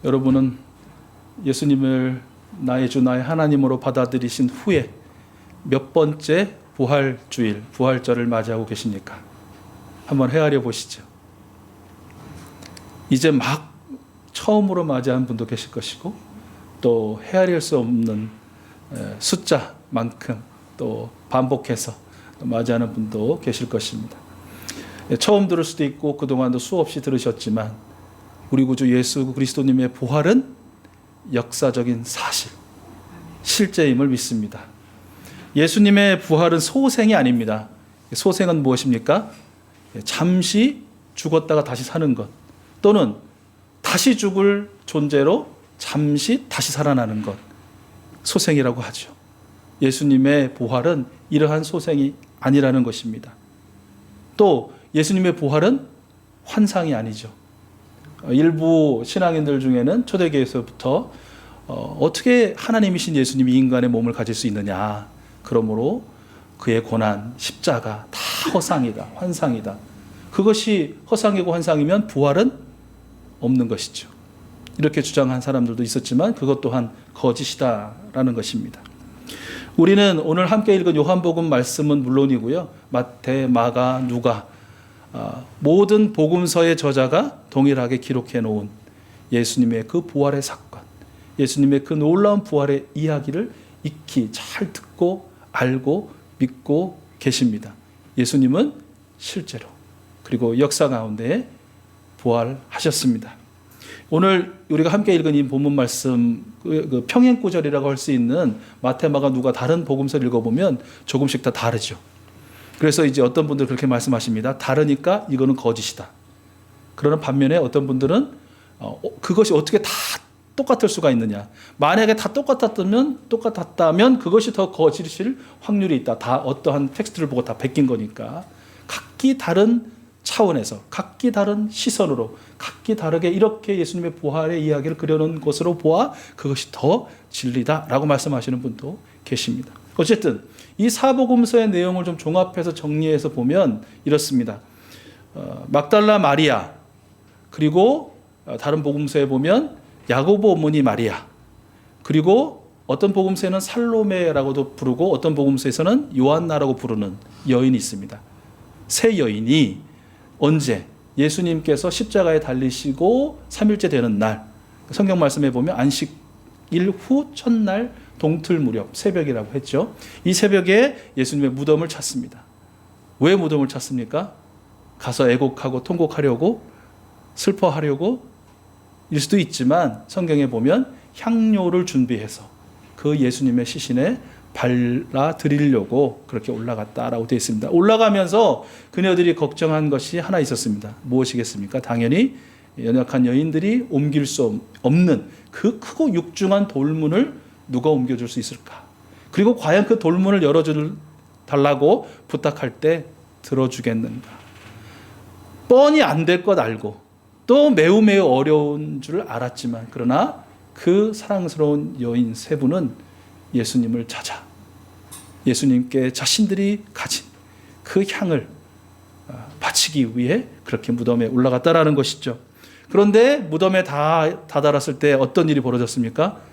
여러분은 예수님을 나의 주, 나의 하나님으로 받아들이신 후에 몇 번째 부활주일, 부활절을 맞이하고 계십니까? 한번 헤아려 보시죠. 이제 막 처음으로 맞이한 분도 계실 것이고, 또 헤아릴 수 없는 숫자만큼 또 반복해서 맞이하는 분도 계실 것입니다. 처음 들을 수도 있고 그동안도 수없이 들으셨지만, 우리 구주 예수 그리스도님의 부활은 역사적인 사실, 실제임을 믿습니다. 예수님의 부활은 소생이 아닙니다. 소생은 무엇입니까? 잠시 죽었다가 다시 사는 것, 또는 다시 죽을 존재로 잠시 다시 살아나는 것, 소생이라고 하죠. 예수님의 부활은 이러한 소생이 아니라는 것입니다. 또 예수님의 부활은 환상이 아니죠. 일부 신앙인들 중에는 초대교회에서부터 어떻게 하나님이신 예수님이 인간의 몸을 가질 수 있느냐, 그러므로 그의 고난, 십자가 다 허상이다, 환상이다. 그것이 허상이고 환상이면 부활은 없는 것이죠. 이렇게 주장한 사람들도 있었지만 그것 또한 거짓이다라는 것입니다. 우리는 오늘 함께 읽은 요한복음 말씀은 물론이고요, 마태, 마가, 누가, 모든 복음서의 저자가 동일하게 기록해 놓은 예수님의 그 부활의 사건, 예수님의 그 놀라운 부활의 이야기를 익히 잘 듣고 알고 믿고 계십니다. 예수님은 실제로, 그리고 역사 가운데 부활하셨습니다. 오늘 우리가 함께 읽은 이 본문 말씀, 그 평행구절이라고 할 수 있는 마태, 마가, 누가 다른 복음서를 읽어보면 조금씩 다 다르죠. 그래서 이제 어떤 분들은 그렇게 말씀하십니다. 다르니까 이거는 거짓이다. 그러나 반면에 어떤 분들은 그것이 어떻게 다 똑같을 수가 있느냐. 만약에 다 똑같았다면 그것이 더 거짓일 확률이 있다. 다 어떠한 텍스트를 보고 다 베낀 거니까. 각기 다른 차원에서, 각기 다른 시선으로, 각기 다르게 이렇게 예수님의 부활의 이야기를 그려놓은 것으로 보아 그것이 더 진리다라고 말씀하시는 분도 계십니다. 어쨌든 이 사복음서의 내용을 좀 종합해서 정리해서 보면 이렇습니다. 막달라 마리아, 그리고 다른 복음서에 보면 야고보 어머니 마리아, 그리고 어떤 복음서에는 살로메라고도 부르고 어떤 복음서에서는 요한나라고 부르는 여인이 있습니다. 세 여인이 언제 예수님께서 십자가에 달리시고 3일째 되는 날, 성경 말씀에 보면 안식일 후 첫날 동틀 무렵, 새벽이라고 했죠. 이 새벽에 예수님의 무덤을 찾습니다. 왜 무덤을 찾습니까? 가서 애곡하고 통곡하려고, 슬퍼하려고 일 수도 있지만 성경에 보면 향료를 준비해서 그 예수님의 시신에 발라드리려고 그렇게 올라갔다라고 되어 있습니다. 올라가면서 그녀들이 걱정한 것이 하나 있었습니다. 무엇이겠습니까? 당연히 연약한 여인들이 옮길 수 없는 그 크고 육중한 돌문을 누가 옮겨줄 수 있을까? 그리고 과연 그 돌문을 열어달라고 부탁할 때 들어주겠는가? 뻔히 안 될 것 알고 또 매우 어려운 줄 알았지만, 그러나 그 사랑스러운 여인 세 분은 예수님을 찾아 예수님께 자신들이 가진 그 향을 바치기 위해 그렇게 무덤에 올라갔다라는 것이죠. 그런데 무덤에 다 다다랐을 때 어떤 일이 벌어졌습니까?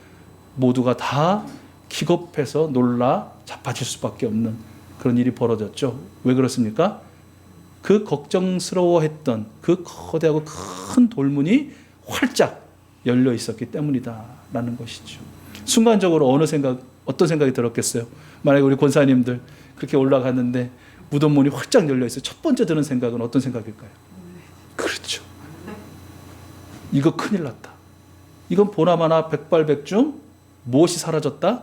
모두가 다 기겁해서 놀라 자빠질 수밖에 없는 그런 일이 벌어졌죠. 왜 그렇습니까? 그 걱정스러워했던 그 거대하고 큰 돌문이 활짝 열려 있었기 때문이다라는 것이죠. 순간적으로 어떤 생각이 들었겠어요? 만약에 우리 권사님들 그렇게 올라갔는데 무덤 문이 활짝 열려 있어요. 첫 번째 드는 생각은 어떤 생각일까요? 그렇죠. 이거 큰일 났다. 이건 보나마나 백발백중 무엇이 사라졌다?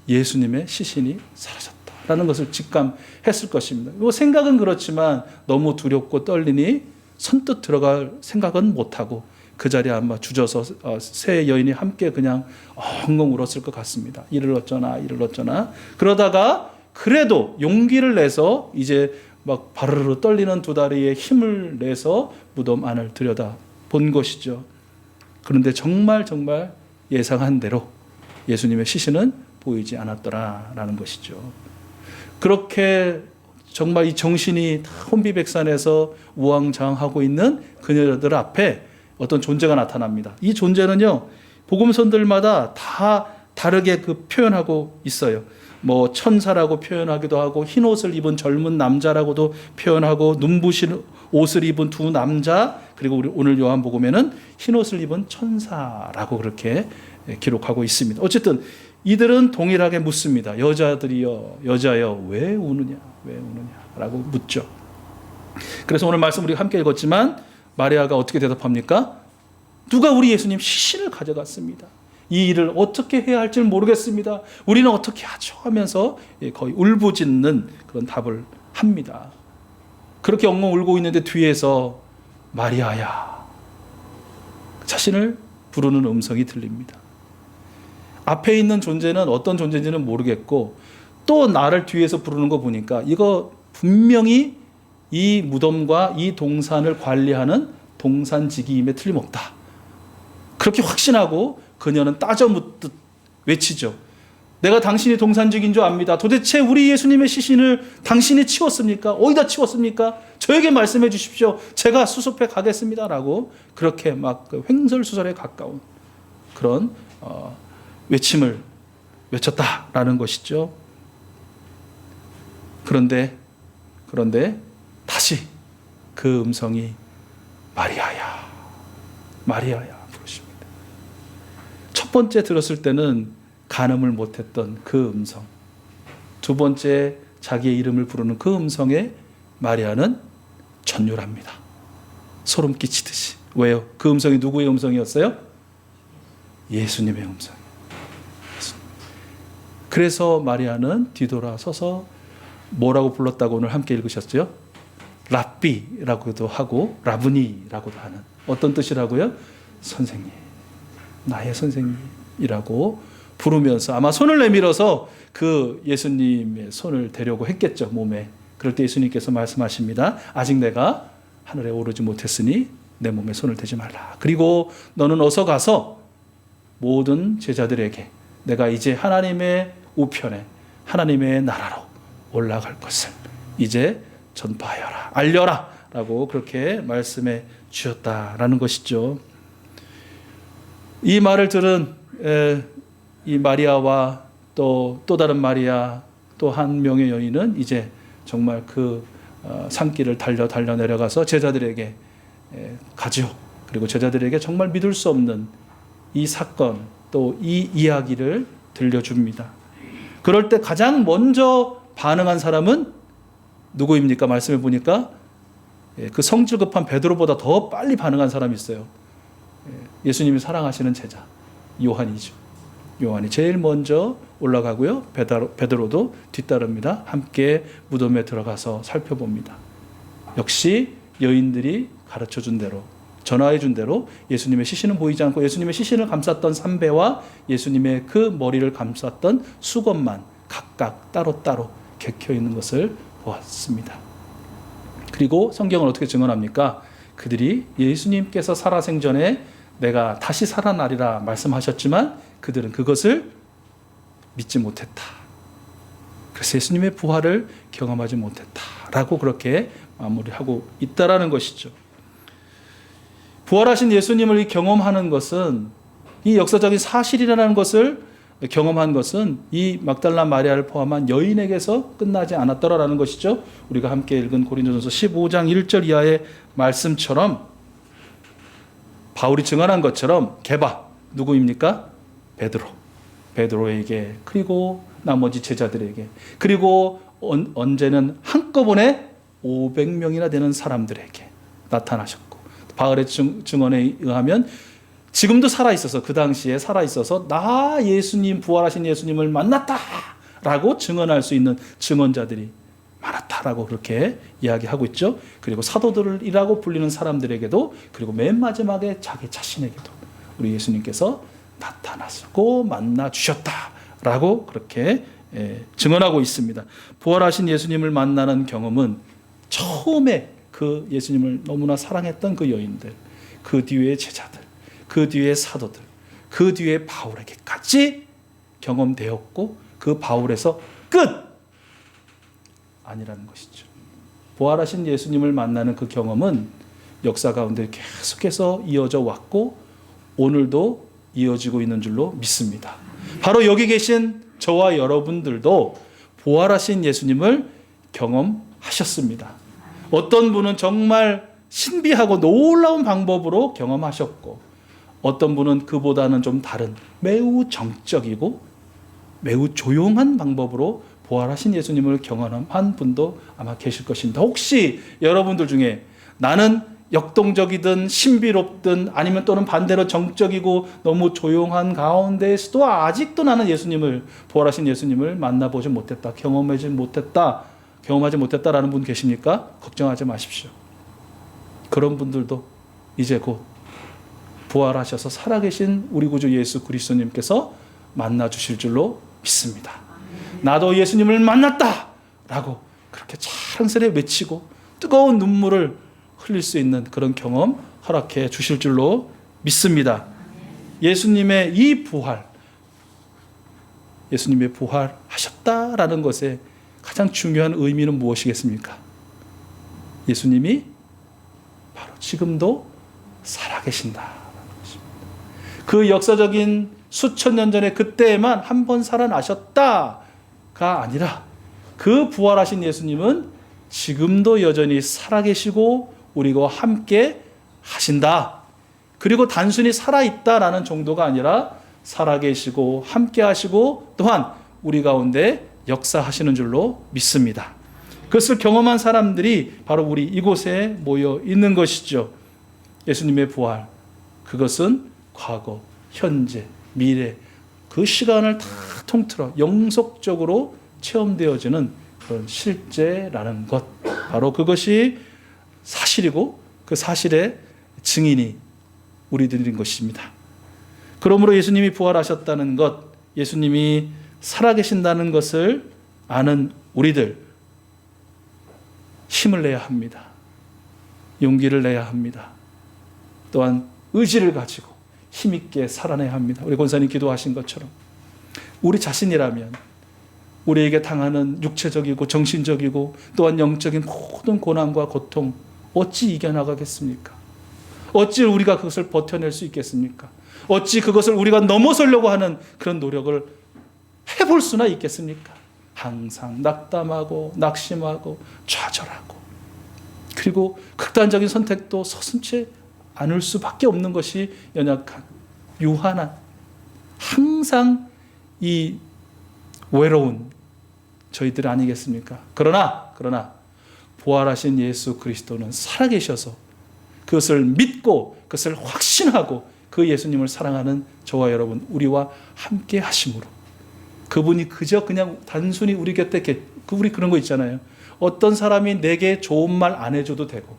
예수님의 시신이 사라졌다라는 것을 직감했을 것입니다. 생각은 그렇지만 너무 두렵고 떨리니 선뜻 들어갈 생각은 못하고 그 자리에 아마 주저서 세 여인이 함께 그냥 엉엉 울었을 것 같습니다. 이를 어쩌나 그러다가 그래도 용기를 내서 이제 막 바르르 떨리는 두 다리에 힘을 내서 무덤 안을 들여다 본 것이죠. 그런데 정말 예상한 대로 예수님의 시신은 보이지 않았더라라는 것이죠. 그렇게 정말 이 정신이 다 혼비백산해서 우왕좌왕하고 있는 그녀들 앞에 어떤 존재가 나타납니다. 이 존재는요, 복음서들마다 다 다르게 그 표현하고 있어요. 뭐 천사라고 표현하기도 하고, 흰 옷을 입은 젊은 남자라고도 표현하고, 눈부신 옷을 입은 두 남자, 그리고 우리 오늘 요한복음에는 흰 옷을 입은 천사라고 그렇게 기록하고 있습니다. 어쨌든 이들은 동일하게 묻습니다. 여자들이여, 여자여, 왜 우느냐, 왜 우느냐라고 묻죠. 그래서 오늘 말씀 우리가 함께 읽었지만 마리아가 어떻게 대답합니까? 누가 우리 예수님 시신을 가져갔습니다. 이 일을 어떻게 해야 할지 모르겠습니다. 우리는 어떻게 하죠? 하면서 거의 울부짖는 그런 답을 합니다. 그렇게 엉엉 울고 있는데 뒤에서 마리아야, 자신을 부르는 음성이 들립니다. 앞에 있는 존재는 어떤 존재인지는 모르겠고, 또 나를 뒤에서 부르는 거 보니까 이거 분명히 이 무덤과 이 동산을 관리하는 동산지기임에 틀림없다. 그렇게 확신하고 그녀는 따져 묻듯 외치죠. 내가 당신이 동산지기인 줄 압니다. 도대체 우리 예수님의 시신을 당신이 치웠습니까? 어디다 치웠습니까? 저에게 말씀해 주십시오. 제가 수습해 가겠습니다. 라고 그렇게 막 횡설수설에 가까운 그런 외침을 외쳤다라는 것이죠. 그런데 다시 그 음성이 마리아야, 마리아야 부르십니다. 첫 번째 들었을 때는 가늠을 못했던 그 음성, 두 번째 자기의 이름을 부르는 그 음성에 마리아는 전율합니다. 소름 끼치듯이. 왜요? 그 음성이 누구의 음성이었어요? 예수님의 음성. 그래서 마리아는 뒤돌아서서 뭐라고 불렀다고 오늘 함께 읽으셨죠? 랍비라고도 하고 라브니라고도 하는, 어떤 뜻이라고요? 선생님, 나의 선생님이라고 부르면서 아마 손을 내밀어서 그 예수님의 손을 대려고 했겠죠, 몸에. 그럴 때 예수님께서 말씀하십니다. 아직 내가 하늘에 오르지 못했으니 내 몸에 손을 대지 말라. 그리고 너는 어서 가서 모든 제자들에게 내가 이제 하나님의 우편에 하나님의 나라로 올라갈 것을 이제 전파하여라, 알려라 라고 그렇게 말씀해 주셨다라는 것이죠. 이 말을 들은 이 마리아와 또 다른 마리아, 또 한 명의 여인은 이제 정말 그 산길을 달려 내려가서 제자들에게 가죠. 그리고 제자들에게 정말 믿을 수 없는 이 사건, 또 이 이야기를 들려줍니다. 그럴 때 가장 먼저 반응한 사람은 누구입니까? 말씀해 보니까 그 성질 급한 베드로보다 더 빨리 반응한 사람이 있어요. 예수님이 사랑하시는 제자 요한이죠. 요한이 제일 먼저 올라가고요. 베드로도 뒤따릅니다. 함께 무덤에 들어가서 살펴봅니다. 역시 여인들이 가르쳐준 대로, 전화해준 대로 예수님의 시신은 보이지 않고 예수님의 시신을 감쌌던 삼배와 예수님의 그 머리를 감쌌던 수건만 각각 따로따로 객혀 있는 것을 보았습니다. 그리고 성경은 어떻게 증언합니까? 그들이 예수님께서 살아생전에 내가 다시 살아나리라 말씀하셨지만 그들은 그것을 믿지 못했다. 그래서 예수님의 부활을 경험하지 못했다라고 그렇게 마무리하고 있다라는 것이죠. 부활하신 예수님을 경험하는 것은, 이 역사적인 사실이라는 것을 경험한 것은 이 막달라 마리아를 포함한 여인에게서 끝나지 않았더라라는 것이죠. 우리가 함께 읽은 고린도전서 15장 1절 이하의 말씀처럼, 바울이 증언한 것처럼 게바, 누구입니까? 베드로에게, 그리고 나머지 제자들에게, 그리고 언제는 한꺼번에 500명이나 되는 사람들에게 나타나셨고, 바울의 증언에 의하면 지금도 살아있어서, 그 당시에 살아있어서 나 예수님, 부활하신 예수님을 만났다라고 증언할 수 있는 증언자들이 많았다라고 그렇게 이야기하고 있죠. 그리고 사도들이라고 불리는 사람들에게도, 그리고 맨 마지막에 자기 자신에게도 우리 예수님께서 나타나시고 만나 주셨다라고 그렇게 증언하고 있습니다. 부활하신 예수님을 만나는 경험은 처음에 그 예수님을 너무나 사랑했던 그 여인들, 그 뒤에 제자들, 그 뒤에 사도들, 그 뒤에 바울에게까지 경험되었고, 그 바울에서 끝! 아니라는 것이죠. 부활하신 예수님을 만나는 그 경험은 역사 가운데 계속해서 이어져 왔고 오늘도 이어지고 있는 줄로 믿습니다. 바로 여기 계신 저와 여러분들도 부활하신 예수님을 경험하셨습니다. 어떤 분은 정말 신비하고 놀라운 방법으로 경험하셨고 어떤 분은 그보다는 좀 다른 매우 정적이고 매우 조용한 방법으로 부활하신 예수님을 경험한 분도 아마 계실 것입니다. 혹시 여러분들 중에 나는 역동적이든 신비롭든 아니면 또는 반대로 정적이고 너무 조용한 가운데에서도 아직도 나는 예수님을, 부활하신 예수님을 만나보지 못했다, 경험하지 못했다라는 분 계십니까? 걱정하지 마십시오. 그런 분들도 이제 곧 부활하셔서 살아계신 우리 구주 예수 그리스도님께서 만나주실 줄로 믿습니다. 나도 예수님을 만났다! 라고 그렇게 자랑스레 외치고 뜨거운 눈물을 흘릴 수 있는 그런 경험 허락해 주실 줄로 믿습니다. 예수님의 이 부활, 예수님의 부활하셨다라는 것의 가장 중요한 의미는 무엇이겠습니까? 예수님이 바로 지금도 살아계신다라는 것입니다. 그 역사적인 수천 년 전에 그때에만 한 번 살아나셨다가 아니라 그 부활하신 예수님은 지금도 여전히 살아계시고 우리와 함께 하신다. 그리고 단순히 살아있다라는 정도가 아니라 살아계시고 함께 하시고 또한 우리 가운데 역사하시는 줄로 믿습니다. 그것을 경험한 사람들이 바로 우리 이곳에 모여 있는 것이죠. 예수님의 부활, 그것은 과거, 현재, 미래 그 시간을 다 통틀어 영속적으로 체험되어지는 그런 실제라는 것, 바로 그것이 사실이고 그 사실의 증인이 우리들인 것입니다. 그러므로 예수님이 부활하셨다는 것, 예수님이 살아계신다는 것을 아는 우리들 힘을 내야 합니다. 용기를 내야 합니다. 또한 의지를 가지고 힘있게 살아내야 합니다. 우리 권사님 기도하신 것처럼 우리 자신이라면 우리에게 당하는 육체적이고 정신적이고 또한 영적인 모든 고난과 고통 어찌 이겨나가겠습니까? 어찌 우리가 그것을 버텨낼 수 있겠습니까? 어찌 그것을 우리가 넘어서려고 하는 그런 노력을 해볼 수나 있겠습니까? 항상 낙담하고 낙심하고 좌절하고 그리고 극단적인 선택도 서슴지 않을 수밖에 없는 것이 연약한 유한한 항상 이 외로운 저희들 아니겠습니까? 그러나 부활하신 예수 그리스도는 살아계셔서 그것을 믿고 그것을 확신하고 그 예수님을 사랑하는 저와 여러분 우리와 함께 하심으로 그분이 그저 그냥 단순히 우리 곁에 우리 그런 거 있잖아요. 어떤 사람이 내게 좋은 말 안 해줘도 되고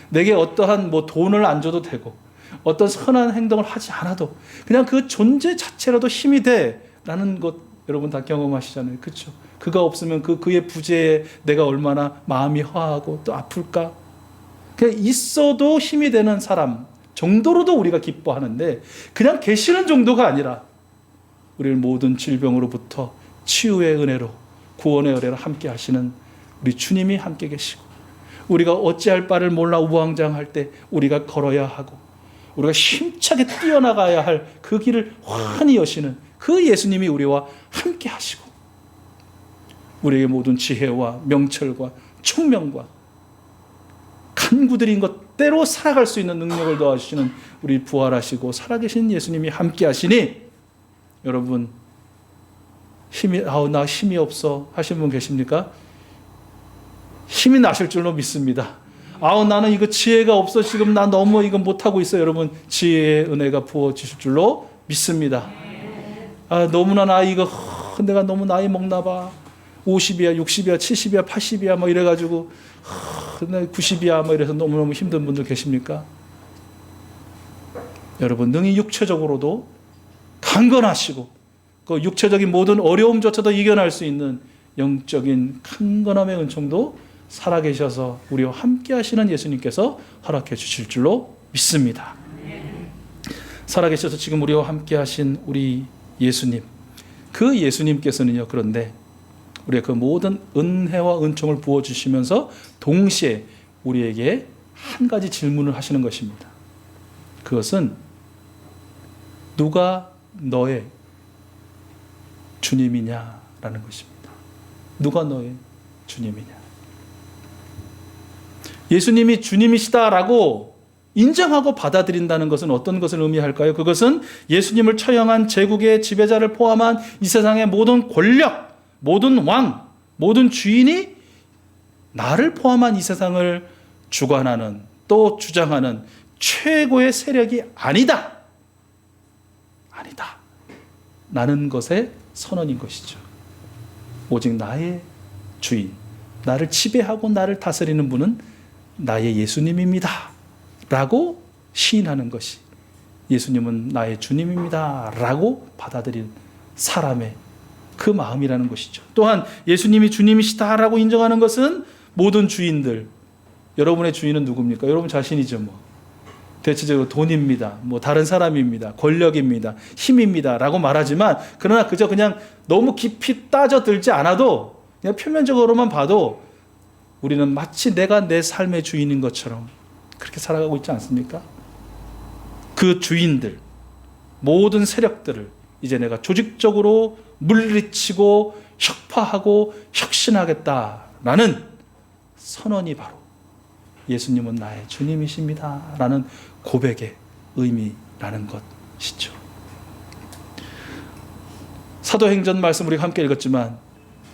내게 어떠한 돈을 안 줘도 되고 어떤 선한 행동을 하지 않아도 그냥 그 존재 자체라도 힘이 돼라는 것 여러분 다 경험하시잖아요. 그렇죠? 그가 없으면 그의 부재에 내가 얼마나 마음이 허하고 또 아플까? 그냥 있어도 힘이 되는 사람 정도로도 우리가 기뻐하는데 그냥 계시는 정도가 아니라 우리를 모든 질병으로부터 치유의 은혜로 구원의 은혜로 함께 하시는 우리 주님이 함께 계시고 우리가 어찌할 바를 몰라 우왕좌왕할 때 우리가 걸어야 하고 우리가 힘차게 뛰어나가야 할 그 길을 환히 여시는 그 예수님이 우리와 함께 하시고 우리에게 모든 지혜와 명철과 총명과 간구드린 것대로 살아갈 수 있는 능력을 더하시는 우리 부활하시고 살아계신 예수님이 함께 하시니 여러분 나 힘이 없어 하시는 분 계십니까? 힘이 나실 줄로 믿습니다. 나는 이거 지혜가 없어 지금 나 너무 이거 못하고 있어요. 여러분 지혜의 은혜가 부어지실 줄로 믿습니다. 너무나 나 이거 내가 너무 나이 먹나 봐. 50이야 60이야 70이야 80이야 이래가지고 90이야 이래서 너무너무 힘든 분들 계십니까? 여러분 능히 육체적으로도 강건하시고 그 육체적인 모든 어려움조차도 이겨낼 수 있는 영적인 강건함의 은총도 살아계셔서 우리와 함께 하시는 예수님께서 허락해 주실 줄로 믿습니다. 살아계셔서 지금 우리와 함께 하신 우리 예수님, 그 예수님께서는요, 그런데 우리의 그 모든 은혜와 은총을 부어주시면서 동시에 우리에게 한 가지 질문을 하시는 것입니다. 그것은 누가 너의 주님이냐라는 것입니다. 누가 너의 주님이냐. 예수님이 주님이시다라고 인정하고 받아들인다는 것은 어떤 것을 의미할까요? 그것은 예수님을 처형한 제국의 지배자를 포함한 이 세상의 모든 권력, 모든 왕, 모든 주인이 나를 포함한 이 세상을 주관하는, 또 주장하는 최고의 세력이 아니다. 아니다. 라는 것의 선언인 것이죠. 오직 나의 주인, 나를 지배하고 나를 다스리는 분은 나의 예수님입니다. 라고 시인하는 것이, 예수님은 나의 주님입니다. 라고 받아들인 사람의 그 마음이라는 것이죠. 또한 예수님이 주님이시다 라고 인정하는 것은 모든 주인들, 여러분의 주인은 누굽니까? 여러분 자신이죠. 뭐 대체적으로 돈입니다. 뭐 다른 사람입니다. 권력입니다. 힘입니다. 라고 말하지만, 그러나 그냥 너무 깊이 따져들지 않아도 그냥 표면적으로만 봐도 우리는 마치 내가 내 삶의 주인인 것처럼 그렇게 살아가고 있지 않습니까? 그 주인들, 모든 세력들을 이제 내가 조직적으로 물리치고 혁파하고 혁신하겠다라는 선언이 바로 예수님은 나의 주님이십니다 라는 고백의 의미라는 것이죠. 사도행전 말씀 우리가 함께 읽었지만,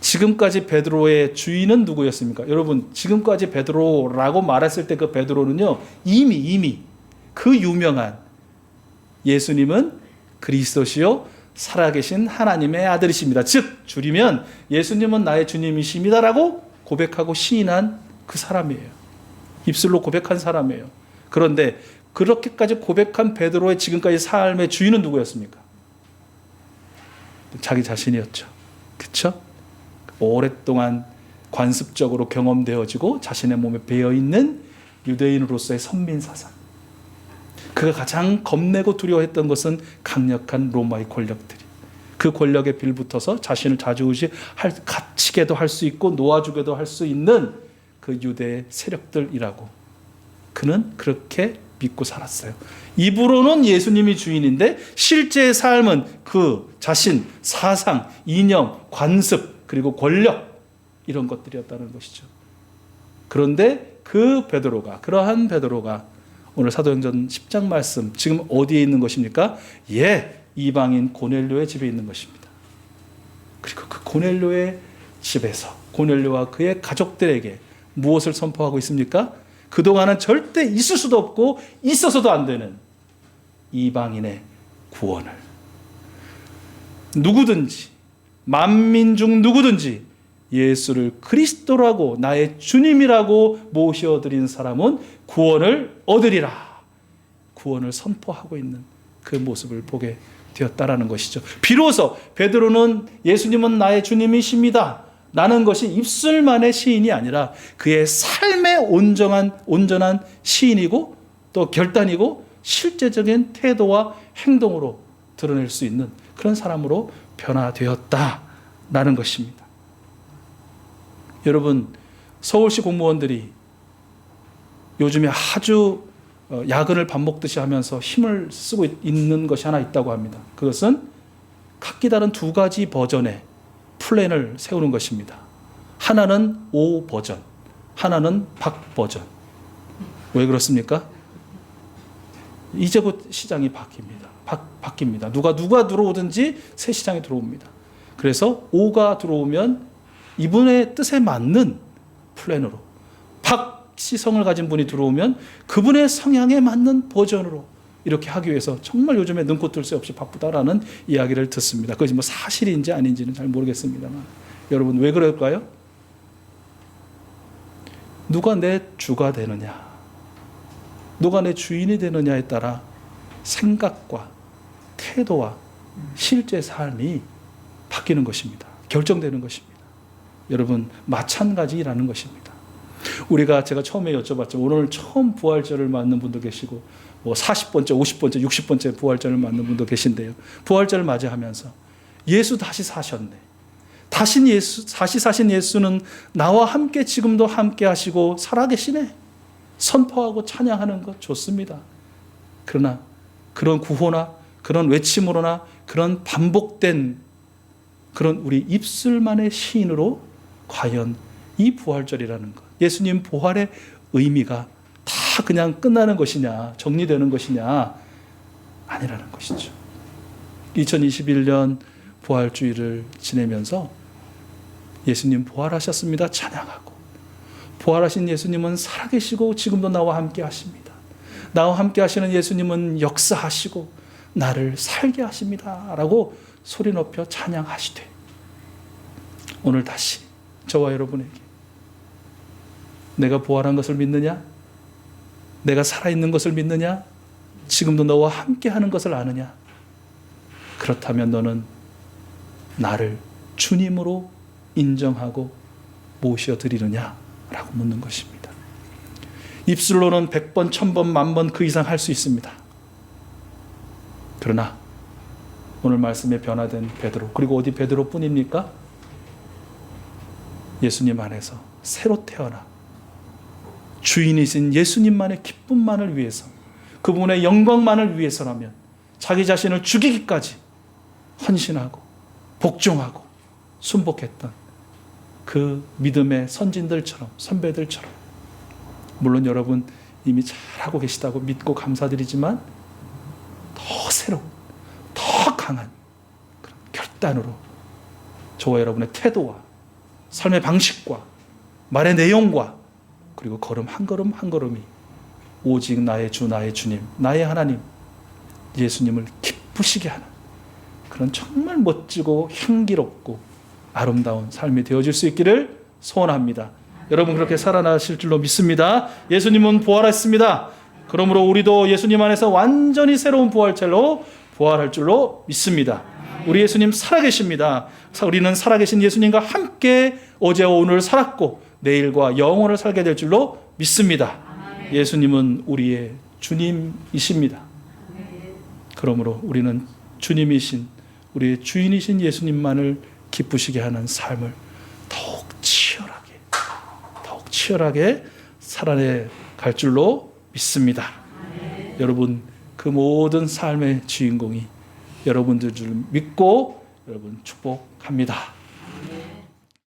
지금까지 베드로의 주인은 누구였습니까? 여러분, 지금까지 베드로라고 말했을 때 그 베드로는요, 이미 그 유명한 예수님은 그리스도시요 살아계신 하나님의 아들이십니다. 즉 줄이면 예수님은 나의 주님이십니다라고 고백하고 시인한 그 사람이에요. 입술로 고백한 사람이에요. 그런데 그렇게까지 고백한 베드로의 지금까지 삶의 주인은 누구였습니까? 자기 자신이었죠. 그렇죠? 오랫동안 관습적으로 경험되어지고 자신의 몸에 배어있는 유대인으로서의 선민사상. 그가 가장 겁내고 두려워했던 것은 강력한 로마의 권력들이, 그 권력에 빌붙어서 자신을 갇히게도 할 수 있고 놓아주게도 할 수 있는 그 유대의 세력들이라고 그는 그렇게 믿고 살았어요. 입으로는 예수님이 주인인데 실제의 삶은 그 자신, 사상, 이념, 관습, 그리고 권력, 이런 것들이었다는 것이죠. 그런데 그러한 베드로가 오늘 사도행전 10장 말씀, 지금 어디에 있는 것입니까? 이방인 고넬료의 집에 있는 것입니다. 그리고 그 고넬료의 집에서 고넬료와 그의 가족들에게 무엇을 선포하고 있습니까? 그동안은 절대 있을 수도 없고 있어서도 안 되는 이방인의 구원을, 누구든지, 만민 중 누구든지 예수를 그리스도라고 나의 주님이라고 모셔드린 사람은 구원을 얻으리라, 구원을 선포하고 있는 그 모습을 보게 되었다라는 것이죠. 비로소 베드로는 예수님은 나의 주님이십니다 라는 것이 입술만의 시인이 아니라 그의 삶의 온전한 시인이고 또 결단이고 실제적인 태도와 행동으로 드러낼 수 있는 그런 사람으로 변화되었다라는 것입니다. 여러분, 서울시 공무원들이 요즘에 아주 야근을 밥 먹듯이 하면서 힘을 쓰고 있는 것이 하나 있다고 합니다. 그것은 각기 다른 두 가지 버전의 플랜을 세우는 것입니다. 하나는 O 버전, 하나는 박 버전. 왜 그렇습니까? 이제 곧 시장이 바뀝니다. 누가 들어오든지 새 시장이 들어옵니다. 그래서 O가 들어오면 이분의 뜻에 맞는 플랜으로, 박 시성을 가진 분이 들어오면 그분의 성향에 맞는 버전으로 이렇게 하기 위해서 정말 요즘에 눈코 뜰 새 없이 바쁘다라는 이야기를 듣습니다. 그것이 뭐 사실인지 아닌지는 잘 모르겠습니다만, 여러분 왜 그럴까요? 누가 내 주가 되느냐, 누가 내 주인이 되느냐에 따라 생각과 태도와 실제 삶이 바뀌는 것입니다. 결정되는 것입니다. 여러분, 마찬가지라는 것입니다. 제가 처음에 여쭤봤죠. 오늘 처음 부활절을 맞는 분도 계시고, 뭐 40번째, 50번째, 60번째 부활절을 맞는 분도 계신데요. 부활절을 맞이하면서 예수 다시 사셨네. 다시 사신 예수는 나와 함께 지금도 함께 하시고 살아계시네. 선포하고 찬양하는 것 좋습니다. 그러나 그런 구호나 그런 외침으로나 그런 반복된 그런 우리 입술만의 시인으로 과연 이 부활절이라는 것, 예수님 부활의 의미가 다 그냥 끝나는 것이냐, 정리되는 것이냐, 아니라는 것이죠. 2021년 부활주의를 지내면서 예수님 부활하셨습니다 찬양하고, 부활하신 예수님은 살아계시고 지금도 나와 함께 하십니다. 나와 함께 하시는 예수님은 역사하시고 나를 살게 하십니다 라고 소리 높여 찬양하시되, 오늘 다시 저와 여러분에게 내가 부활한 것을 믿느냐? 내가 살아있는 것을 믿느냐? 지금도 너와 함께 하는 것을 아느냐? 그렇다면 너는 나를 주님으로 인정하고 모셔드리느냐? 라고 묻는 것입니다. 입술로는 100번, 1000번, 10,000번 그 이상 할 수 있습니다. 그러나 오늘 말씀에 변화된 베드로, 그리고 어디 베드로뿐입니까? 예수님 안에서 새로 태어나 주인이신 예수님만의 기쁨만을 위해서, 그분의 영광만을 위해서라면 자기 자신을 죽이기까지 헌신하고 복종하고 순복했던 그 믿음의 선진들처럼, 선배들처럼, 물론 여러분 이미 잘하고 계시다고 믿고 감사드리지만 더 새로운, 더 강한 그런 결단으로 저와 여러분의 태도와 삶의 방식과 말의 내용과 그리고 걸음 한 걸음 한 걸음이 오직 나의 주, 나의 주님, 나의 하나님 예수님을 기쁘시게 하는 그런 정말 멋지고 향기롭고 아름다운 삶이 되어질 수 있기를 소원합니다. 여러분 그렇게 살아나실 줄로 믿습니다. 예수님은 부활했습니다. 그러므로 우리도 예수님 안에서 완전히 새로운 부활체로 부활할 줄로 믿습니다. 우리 예수님 살아계십니다. 우리는 살아계신 예수님과 함께 어제와 오늘 살았고 내일과 영원을 살게 될 줄로 믿습니다. 예수님은 우리의 주님이십니다. 그러므로 우리는 주님이신, 우리의 주인이신 예수님만을 기쁘시게 하는 삶을 더욱 치열하게 살아내 갈 줄로 믿습니다. 여러분 그 모든 삶의 주인공이 여러분들 줄 믿고 여러분 축복합니다.